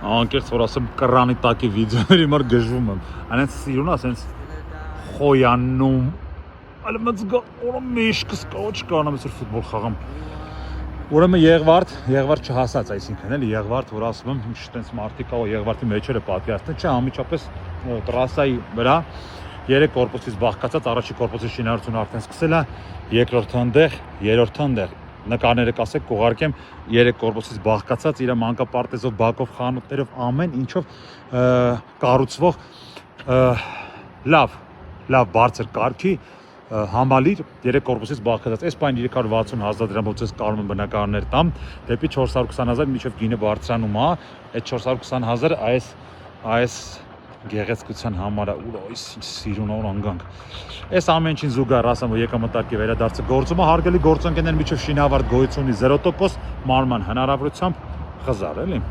անկեղծ որ ասեմ կռանի տակի վիդեոների մար գժվում եմ այնց սիրուն ասենց խոյանում այլ մծգա օրը մեշկս կոչ կանամ այսօր ֆուտբոլ խաղամ ուրեմն Եղվարդ չհասած այսինքն էլի Եղվարդ որ ասում եմ ինչ տենց մարտիկա ու Եղվարդի մեջերը պատկերացնեն չէ անմիջապես տրասայի վրա 3 կորպուսից բաղկացած առաջի կորպուսի շինարարությունը արդեն սկսել է երկրորդ հանդեղ երրորդ հանդեղ նկարները կասեք կուղարկեմ 3 կորպուսից բաղկացած իր մանկապարտեզով բակով խանութներով ամեն ինչով կառուցվող լավ բարձր կարգի համալիր 3 կորպուսից բաղկացած այս պայն 360,000 դրամով ցես կարող են բնակարաններ տամ դեպի 420,000 միջև գինը բարձրանում է այդ 420,000 այս գեղեցկության համար այս սիրուն օր անգանք այս ամեն ինչին զուգահեռ ասեմ որ եկամտարկի վերադարձը գործում է հարգելի գործընկերներ միջև շինավարտ գոյություն ունի 0% մարման հնարավորությամբ խզար էլի